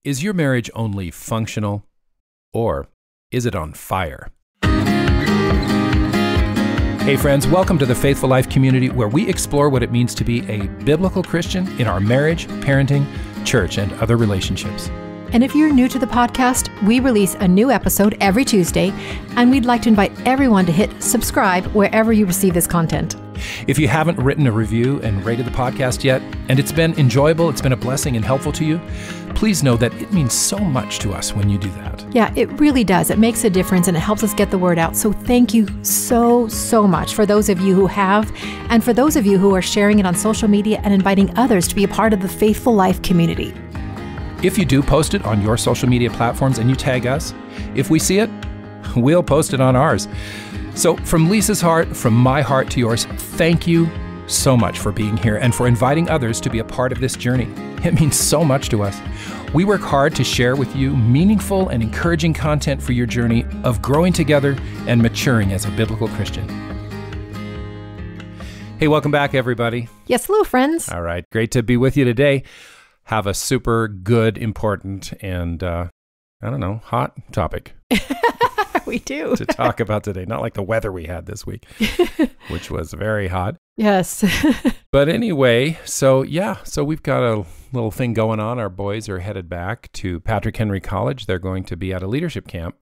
Is your marriage only functional, or is it on fire? Hey friends, welcome to the Faithful Life community, where we explore what it means to be a biblical Christian in our marriage, parenting, church, and other relationships. And if you're new to the podcast, we release a new episode every Tuesday, and we'd like to invite everyone to hit subscribe wherever you receive this content. If you haven't written a review and rated the podcast yet, and it's been enjoyable, it's been a blessing and helpful to you, please know that it means so much to us when you do that. Yeah, it really does. It makes a difference and it helps us get the word out. So thank you so much for those of you who have, and for those of you who are sharing it on social media and inviting others to be a part of the Faithful Life community. If you do post it on your social media platforms and you tag us, if we see it, we'll post it on ours. So from Lisa's heart, from my heart to yours, thank you so much for being here and for inviting others to be a part of this journey. It means so much to us. We work hard to share with you meaningful and encouraging content for your journey of growing together and maturing as a biblical Christian. Hey, welcome back, everybody. Yes, hello, friends. All right, great to be with you today. Have a super good, important, and hot topic. We do. To talk about today. Not like the weather we had this week, which was very hot. Yes. But anyway, so we've got a little thing going on. Our boys are headed back to Patrick Henry College. They're going to be at a leadership camp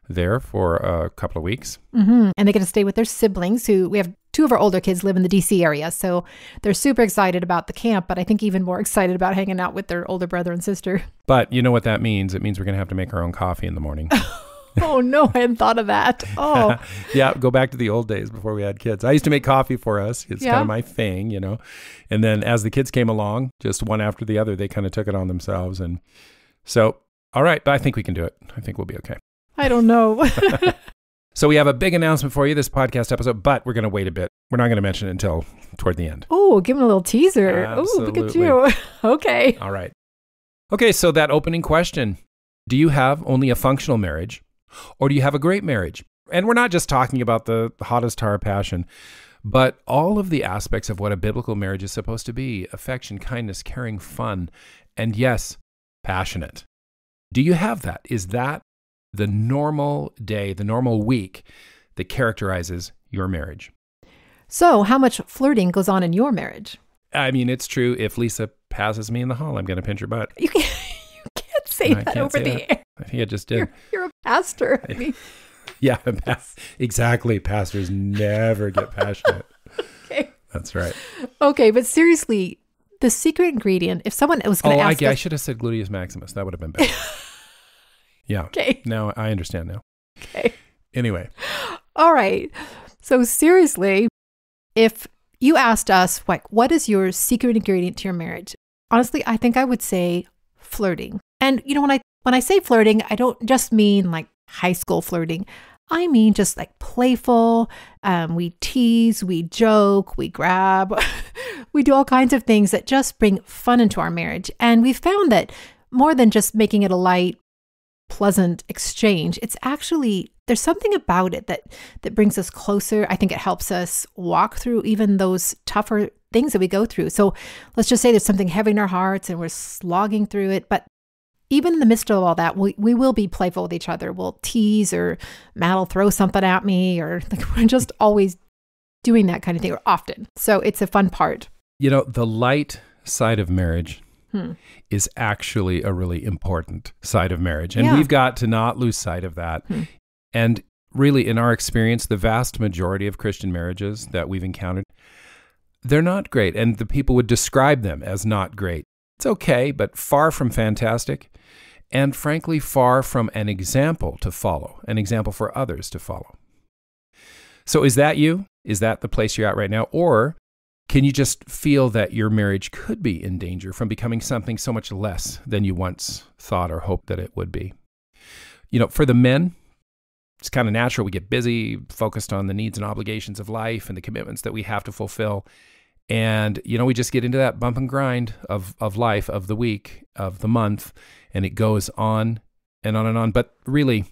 there for a couple of weeks. Mm-hmm. And they get to stay with their siblings, who we have two of our older kids live in the DC area. So they're super excited about the camp, but I think even more excited about hanging out with their older brother and sister. But you know what that means? It means we're going to have to make our own coffee in the morning. Oh, no, I hadn't thought of that. Oh. Yeah, go back to the old days before we had kids. I used to make coffee for us. It's kind of my thing, you know. And then as the kids came along, just one after the other, they kind of took it on themselves. And so, all right, but I think we can do it. I think we'll be okay. I don't know. So we have a big announcement for you this podcast episode, but we're going to wait a bit. We're not going to mention it until toward the end. Oh, give them a little teaser. Oh, look at you. Okay. All right. Okay, so that opening question, do you have only a functional marriage, or do you have a great marriage? And we're not just talking about the hottest tar of passion, but all of the aspects of what a biblical marriage is supposed to be: affection, kindness, caring, fun, and yes, passionate. Do you have that? Is that the normal day, the normal week that characterizes your marriage? So how much flirting goes on in your marriage? I mean, it's true. If Lisa passes me in the hall, I'm going to pinch her butt. You can't say that over the air. I think I just did. You're a pastor. I mean. Yeah, exactly. Pastors never get passionate. Okay. That's right. Okay, but seriously, the secret ingredient, if someone was going to ask I should have said gluteus maximus. That would have been better. Yeah. Okay. Now I understand now. Okay. Anyway. All right. So seriously, if you asked us, like, what is your secret ingredient to your marriage? Honestly, I think I would say flirting. And you know, when I say flirting, I don't just mean like high school flirting. I mean just like playful. We tease, we joke, we grab, we do all kinds of things that just bring fun into our marriage. And we've found that more than just making it a light, pleasant exchange, it's actually, there's something about it that brings us closer. I think it helps us walk through even those tougher things that we go through. So let's just say there's something heavy in our hearts and we're slogging through it, but even in the midst of all that, we will be playful with each other. We'll tease, or Matt will throw something at me, or like, we're just always doing that kind of thing, or often. So it's a fun part. You know, the light side of marriage is actually a really important side of marriage. And we've got to not lose sight of that. And really, in our experience, the vast majority of Christian marriages that we've encountered, they're not great. And the people would describe them as not great. It's okay, but far from fantastic. And frankly, far from an example to follow, an example for others to follow. So is that you? Is that the place you're at right now? Or can you just feel that your marriage could be in danger from becoming something so much less than you once thought or hoped that it would be? You know, for the men, it's kind of natural. We get busy, focused on the needs and obligations of life and the commitments that we have to fulfill. And, you know, we just get into that bump and grind of life, of the week, of the month, and it goes on and on and on. But really,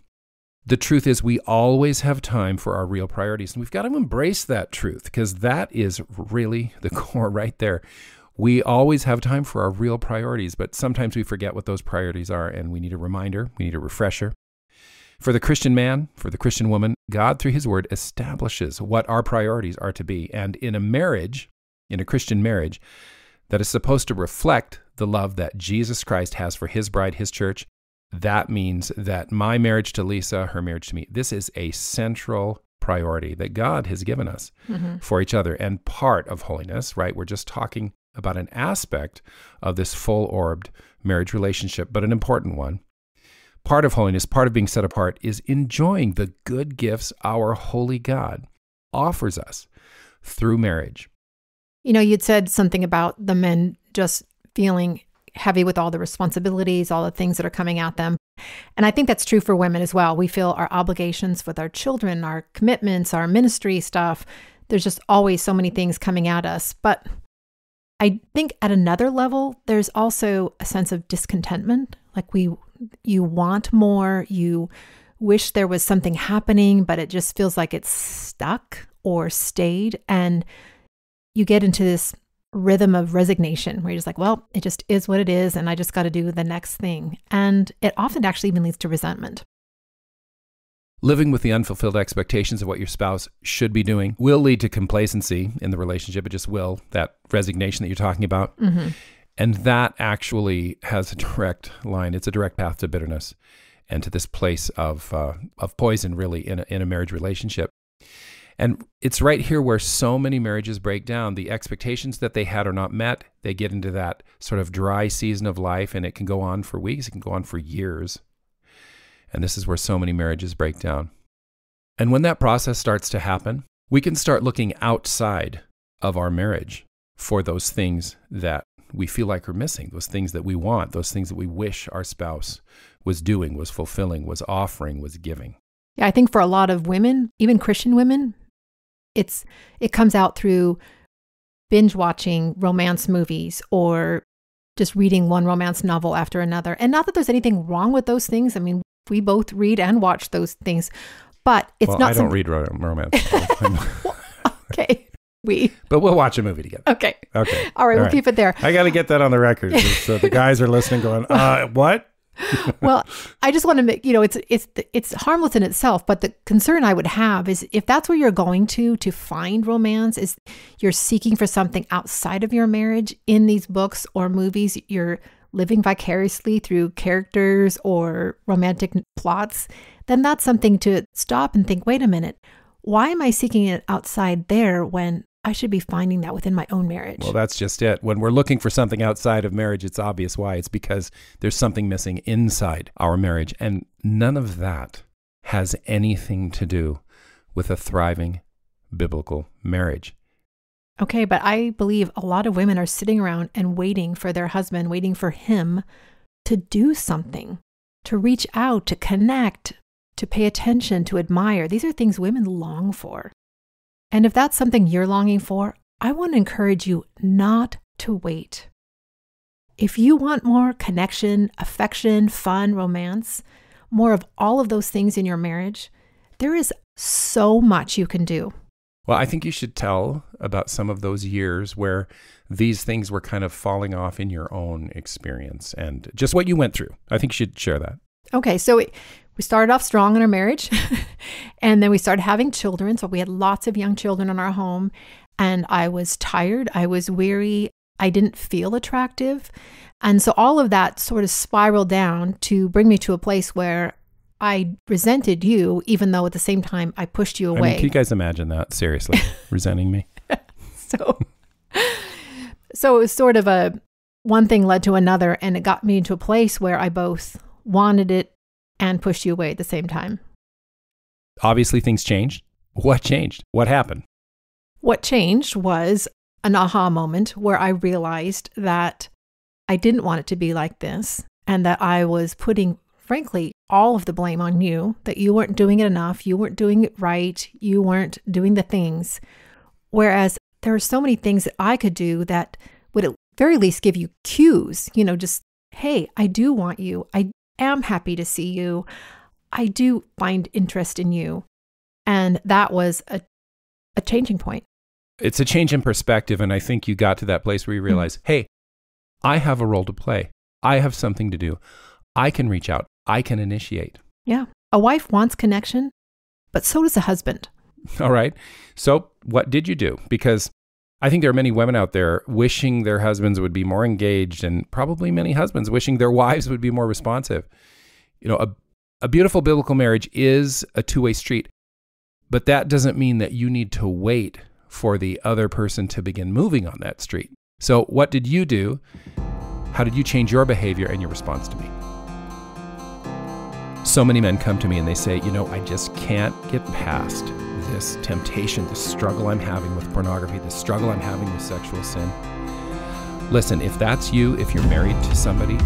the truth is we always have time for our real priorities. And we've got to embrace that truth, because that is really the core right there. We always have time for our real priorities, but sometimes we forget what those priorities are, and we need a reminder, we need a refresher. For the Christian man, for the Christian woman, God, through his word, establishes what our priorities are to be. And in a marriage, in a Christian marriage, that is supposed to reflect the love that Jesus Christ has for his bride, his church, that means that my marriage to Lisa, her marriage to me, this is a central priority that God has given us for each other. And part of holiness, right? We're just talking about an aspect of this full-orbed marriage relationship, but an important one. Part of holiness, part of being set apart, is enjoying the good gifts our holy God offers us through marriage. You know, you'd said something about the men just feeling heavy with all the responsibilities, all the things that are coming at them. And I think that's true for women as well. We feel our obligations with our children, our commitments, our ministry stuff. There's just always so many things coming at us. But I think at another level, there's also a sense of discontentment. Like you want more, you wish there was something happening, but it just feels like it's stuck or stayed. And you get into this rhythm of resignation where you're just like, well, it just is what it is, and I just got to do the next thing. And it often actually even leads to resentment. Living with the unfulfilled expectations of what your spouse should be doing will lead to complacency in the relationship. It just will, that resignation that you're talking about. And that actually has a direct line. It's a direct path to bitterness and to this place of poison, really, in a marriage relationship. And it's right here where so many marriages break down. The expectations that they had are not met. They get into that sort of dry season of life, and it can go on for weeks. It can go on for years. And this is where so many marriages break down. And when that process starts to happen, we can start looking outside of our marriage for those things that we feel like are missing, those things that we want, those things that we wish our spouse was doing, was fulfilling, was offering, was giving. Yeah, I think for a lot of women, even Christian women, it comes out through binge watching romance movies or just reading one romance novel after another. And not that there's anything wrong with those things. I mean, we both read and watch those things, but it's not. I don't read romance. Okay. But we'll watch a movie together. Okay. Okay. All right. We'll keep it there. I got to get that on the record. So the guys are listening going, what? Well, I just want to make, it's harmless in itself, but the concern I would have is if that's where you're going to find romance, is you're seeking for something outside of your marriage in these books or movies, you're living vicariously through characters or romantic plots, then that's something to stop and think, wait a minute, why am I seeking it outside there when I should be finding that within my own marriage? Well, that's just it. When we're looking for something outside of marriage, it's obvious why. It's because there's something missing inside our marriage. And none of that has anything to do with a thriving biblical marriage. Okay, but I believe a lot of women are sitting around and waiting for their husband, waiting for him to do something, to reach out, to connect, to pay attention, to admire. These are things women long for. And if that's something you're longing for, I want to encourage you not to wait. If you want more connection, affection, fun, romance, more of all of those things in your marriage, there is so much you can do. Well, I think you should tell about some of those years where these things were kind of falling off in your own experience and just what you went through. I think you should share that. Okay, so we started off strong in our marriage and then we started having children. So we had lots of young children in our home and I was tired. I was weary. I didn't feel attractive. And so all of that sort of spiraled down to bring me to a place where I resented you, even though at the same time I pushed you away. I mean, can you guys imagine that? Seriously, resenting me? So it was sort of one thing led to another, and it got me into a place where I both wanted it and pushed you away at the same time. Obviously, things changed. What changed? What happened? What changed was an aha moment where I realized that I didn't want it to be like this, and that I was putting, frankly, all of the blame on you, that you weren't doing it enough, you weren't doing it right, you weren't doing the things. Whereas there are so many things that I could do that would at very least give you cues, just, hey, I do want you. I am happy to see you. I do find interest in you. And that was a changing point. it's a change in perspective. And I think you got to that place where you realize, hey, I have a role to play. I have something to do. I can reach out. I can initiate. Yeah. A wife wants connection, but so does a husband. All right. So what did you do? Because I think there are many women out there wishing their husbands would be more engaged, and probably many husbands wishing their wives would be more responsive. You know, a beautiful biblical marriage is a two-way street, but that doesn't mean that you need to wait for the other person to begin moving on that street. So what did you do? How did you change your behavior and your response to me? So many men come to me and they say, you know, I just can't get past this temptation, this struggle I'm having with pornography, this struggle I'm having with sexual sin. Listen, if that's you, if you're married to somebody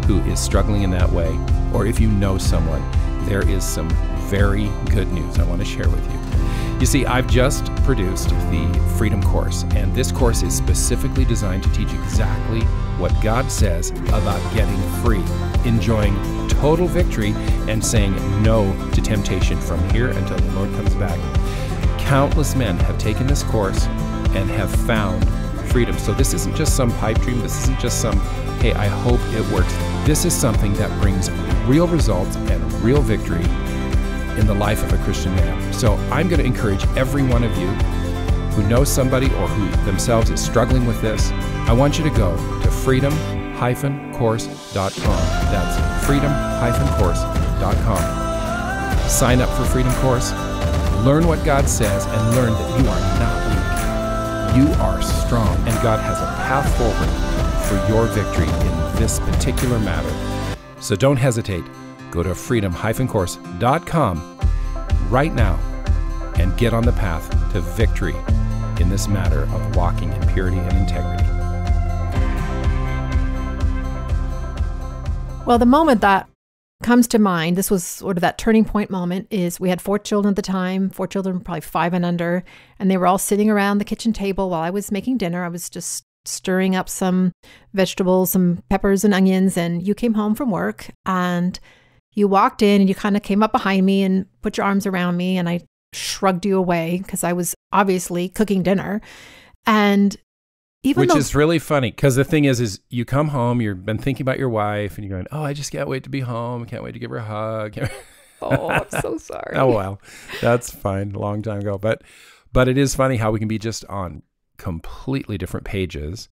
who is struggling in that way, or if you know someone, there is some very good news I want to share with you. You see, I've just produced the Freedom Course, and this course is specifically designed to teach exactly what God says about getting free, enjoying total victory, and saying no to temptation from here until the Lord comes back. Countless men have taken this course and have found freedom. So this isn't just some pipe dream. This isn't just some, hey, I hope it works. This is something that brings real results and real victory in the life of a Christian man. So I'm going to encourage every one of you who knows somebody or who themselves is struggling with this. I want you to go to freedom-course.com. That's freedom-course.com. Sign up for Freedom Course. Learn what God says and learn that you are not weak. You are strong, and God has a path forward for your victory in this particular matter. So don't hesitate. Go to freedom-course.com right now and get on the path to victory in this matter of walking in purity and integrity. Well, the moment that comes to mind, this was sort of that turning point moment, is we had 4 children at the time, 4 children, probably 5 and under, and they were all sitting around the kitchen table while I was making dinner. I was just stirring up some vegetables, some peppers and onions, and you came home from work and you walked in and you kind of came up behind me and put your arms around me, and I shrugged you away because I was obviously cooking dinner. And even Which is really funny, because the thing is you come home, you've been thinking about your wife, and you're going, oh, I just can't wait to be home. Can't wait to give her a hug. Oh, I'm so sorry. Oh, well, that's fine. A long time ago. But it is funny how we can be just on completely different pages.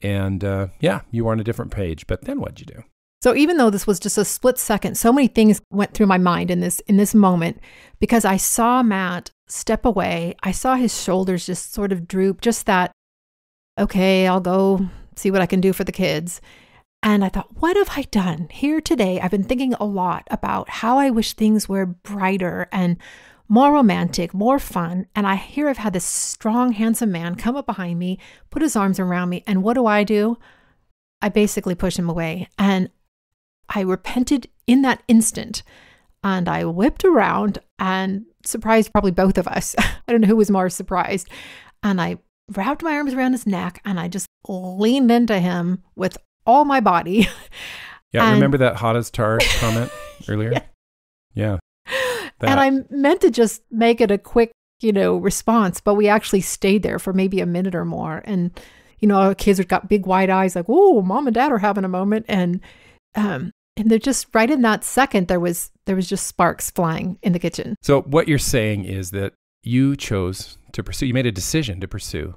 And yeah, you were on a different page. But then what'd you do? So even though this was just a split second, so many things went through my mind in this moment, because I saw Matt step away. I saw his shoulders just sort of droop, just that, okay, I'll go see what I can do for the kids. And I thought, what have I done here today? I've been thinking a lot about how I wish things were brighter and more romantic, more fun. And I've had this strong, handsome man come up behind me, put his arms around me. And what do? I basically push him away. And I repented in that instant. And I whipped around and surprised probably both of us. I don't know who was more surprised. And I wrapped my arms around his neck and I just leaned into him with all my body. Yeah, remember that hot as tar comment earlier? Yeah. And I meant to just make it a quick, response, but we actually stayed there for maybe a minute or more. And, our kids have got big wide eyes like, oh, mom and dad are having a moment. And they're just right in that second, there was just sparks flying in the kitchen. So what you're saying is that you chose to pursue, you made a decision to pursue.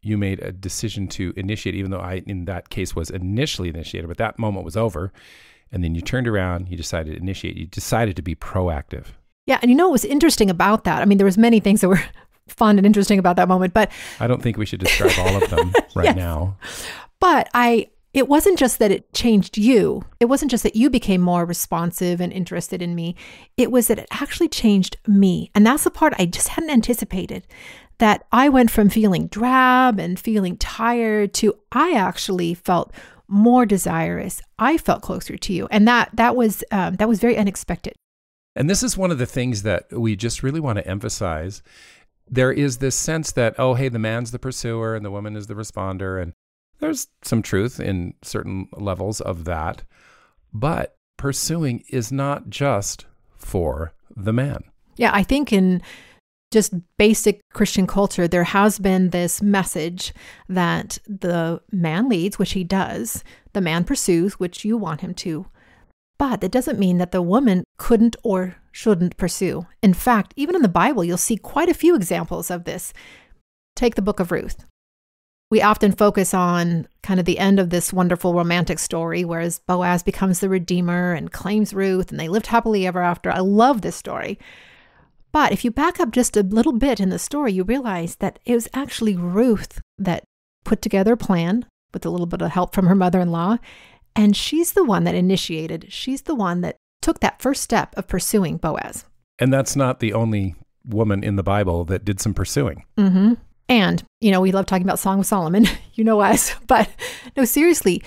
You made a decision to initiate, even though I, in that case, was initially initiated, but that moment was over. And then you turned around, you decided to initiate, you decided to be proactive. Yeah. And what was interesting about that? I mean, there was many things that were fun and interesting about that moment, but I don't think we should describe all of them right now. But it wasn't just that it changed you. It wasn't just that you became more responsive and interested in me. It was that it actually changed me. And that's the part I just hadn't anticipated, that I went from feeling drab and feeling tired to I actually felt more desirous. I felt closer to you. And that was very unexpected. And this is one of the things that we just really want to emphasize. There is this sense that, oh, hey, the man's the pursuer and the woman is the responder. And there's some truth in certain levels of that. But pursuing is not just for the man. Yeah, I think in just basic Christian culture, there has been this message that the man leads, which he does, the man pursues, which you want him to. But that doesn't mean that the woman couldn't or shouldn't pursue. In fact, even in the Bible, you'll see quite a few examples of this. Take the book of Ruth. We often focus on kind of the end of this wonderful romantic story, whereas Boaz becomes the redeemer and claims Ruth, and they lived happily ever after. I love this story. But if you back up just a little bit in the story, you realize that it was actually Ruth that put together a plan with a little bit of help from her mother-in-law. And she's the one that initiated. She's the one that took that first step of pursuing Boaz. And that's not the only woman in the Bible that did some pursuing. Mm-hmm. And, we love talking about Song of Solomon. You know us. But no, seriously,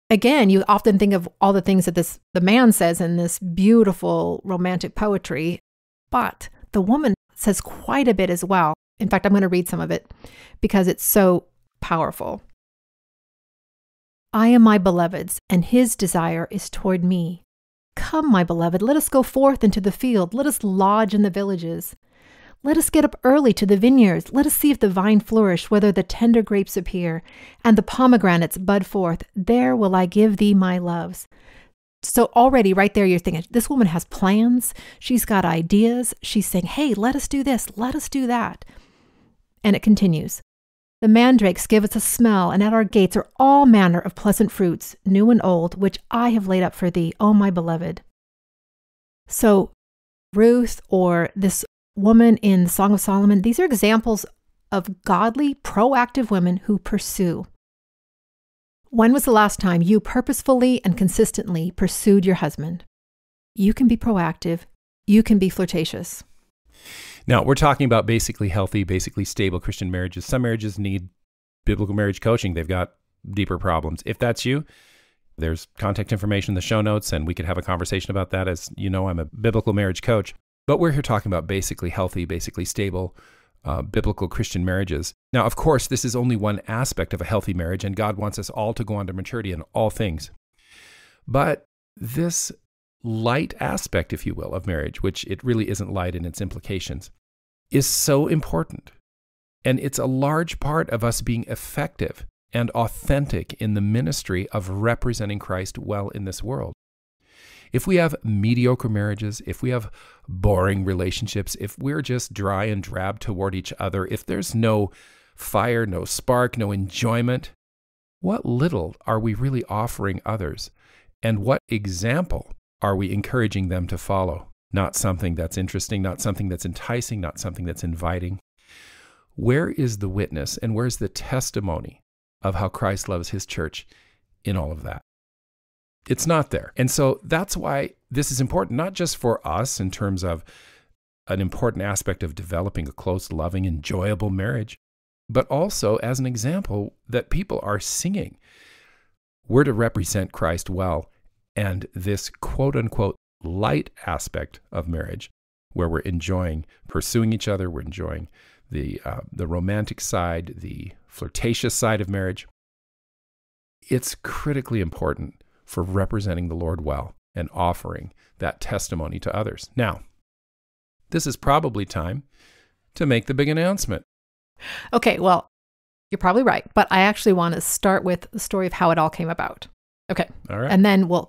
again, you often think of all the things that the man says in this beautiful romantic poetry. But the woman says quite a bit as well. In fact, I'm going to read some of it because it's so powerful. I am my beloved's, and his desire is toward me. Come, my beloved, let us go forth into the field. Let us lodge in the villages. Let us get up early to the vineyards. Let us see if the vine flourish, whether the tender grapes appear, and the pomegranates bud forth. There will I give thee my loves. So already right there, you're thinking, this woman has plans. She's got ideas. She's saying, hey, let us do this. Let us do that. And it continues. The mandrakes give us a smell, and at our gates are all manner of pleasant fruits, new and old, which I have laid up for thee, O my beloved. So Ruth or this woman in the Song of Solomon, these are examples of godly, proactive women who pursue. When was the last time you purposefully and consistently pursued your husband? You can be proactive. You can be flirtatious. Now, we're talking about basically healthy, basically stable Christian marriages. Some marriages need biblical marriage coaching. They've got deeper problems. If that's you, there's contact information in the show notes, and we could have a conversation about that. As you know, I'm a biblical marriage coach. But we're here talking about basically healthy, basically stable biblical Christian marriages. Now, of course, this is only one aspect of a healthy marriage, and God wants us all to go on to maturity in all things. But this light aspect, if you will, of marriage, which it really isn't light in its implications, is so important. And it's a large part of us being effective and authentic in the ministry of representing Christ well in this world. If we have mediocre marriages, if we have boring relationships, if we're just dry and drab toward each other, if there's no fire, no spark, no enjoyment, what little are we really offering others? And what example are we encouraging them to follow? Not something that's interesting, not something that's enticing, not something that's inviting. Where is the witness and where's the testimony of how Christ loves his church in all of that? It's not there. And so that's why this is important, not just for us in terms of an important aspect of developing a close, loving, enjoyable marriage, but also as an example that people are singing. We're to represent Christ well, and this quote-unquote light aspect of marriage, where we're enjoying pursuing each other, we're enjoying the romantic side, the flirtatious side of marriage, it's critically important for representing the Lord well and offering that testimony to others. Now, this is probably time to make the big announcement. Okay, well, you're probably right, but I actually want to start with the story of how it all came about. Okay, all right. And then we'll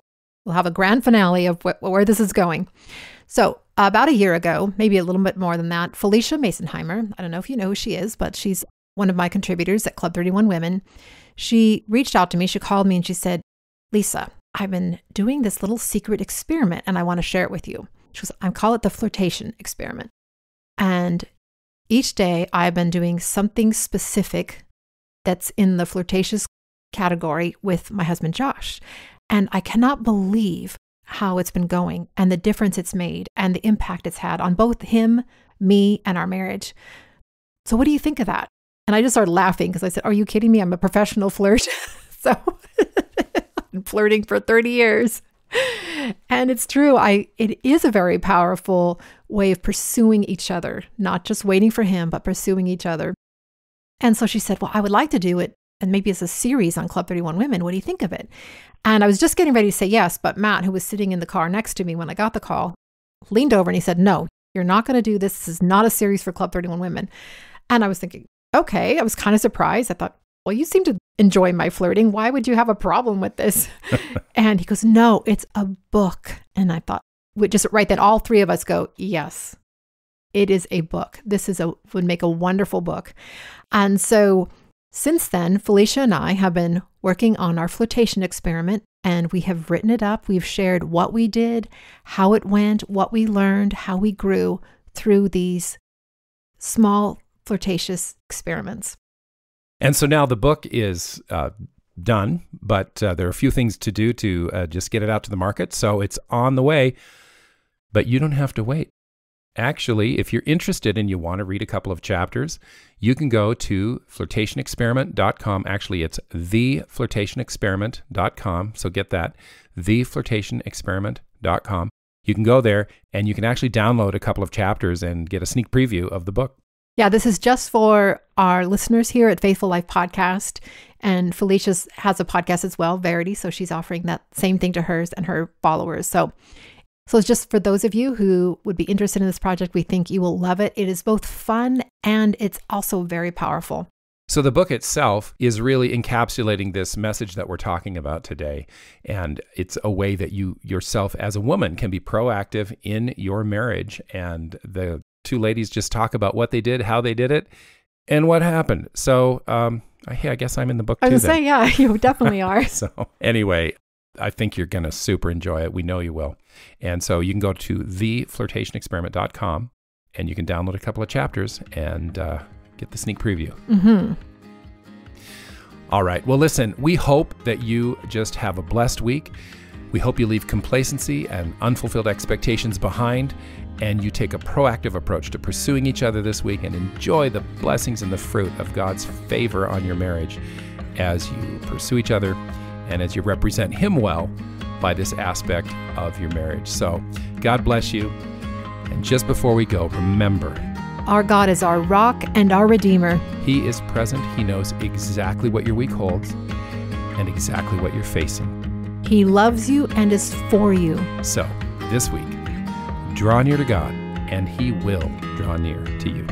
have a grand finale of where this is going. So about a year ago, maybe a little bit more than that, Felicia Masonheimer, I don't know if you know who she is, but she's one of my contributors at Club 31 Women. She reached out to me, she called me and she said, Lisa, I've been doing this little secret experiment and I want to share it with you. She goes, I call it the flirtation experiment. And each day I've been doing something specific that's in the flirtatious category with my husband, Josh. And I cannot believe how it's been going and the difference it's made and the impact it's had on both him, me, and our marriage. So what do you think of that? And I just started laughing because I said, are you kidding me? I'm a professional flirt. So I've been flirting for 30 years. And it's true. It is a very powerful way of pursuing each other, not just waiting for him, but pursuing each other. And so she said, well, I would like to do it. And maybe it's a series on Club 31 Women. What do you think of it? And I was just getting ready to say yes, but Matt, who was sitting in the car next to me when I got the call, leaned over and he said, no, You're not going to do this. This is not a series for Club 31 women. And I was thinking, okay, I was kind of surprised. I thought, well, you seem to enjoy my flirting. Why would you have a problem with this? And he goes, no, it's a book. And I thought, just right then, all three of us go, yes, it is a book. This would make a wonderful book. And so since then, Felicia and I have been working on our flirtation experiment, and we have written it up. We've shared what we did, how it went, what we learned, how we grew through these small flirtatious experiments. And so now the book is done, but there are a few things to do to just get it out to the market. So it's on the way, but you don't have to wait. Actually, if you're interested and you want to read a couple of chapters, you can go to flirtationexperiment.com. Actually, it's theflirtationexperiment.com. So get that, theflirtationexperiment.com. You can go there and you can actually download a couple of chapters and get a sneak preview of the book. Yeah, this is just for our listeners here at Faithful Life Podcast. And Felicia has a podcast as well, Verity. So she's offering that same thing to hers and her followers. So it's just for those of you who would be interested in this project. We think you will love it. It is both fun and it's also very powerful. So the book itself is really encapsulating this message that we're talking about today. And it's a way that you yourself as a woman can be proactive in your marriage. And the two ladies just talk about what they did, how they did it, and what happened. So hey, I guess I'm in the book too. I was going to say, yeah, you definitely are. So anyway, I think you're going to super enjoy it. We know you will. And so you can go to theflirtationexperiment.com and you can download a couple of chapters and get the sneak preview. Mm-hmm. All right. Well, listen, we hope that you just have a blessed week. We hope you leave complacency and unfulfilled expectations behind and you take a proactive approach to pursuing each other this week and enjoy the blessings and the fruit of God's favor on your marriage as you pursue each other and as you represent Him well by this aspect of your marriage. So God bless you. And just before we go, remember, our God is our rock and our Redeemer. He is present. He knows exactly what your week holds and exactly what you're facing. He loves you and is for you. So this week, draw near to God and He will draw near to you.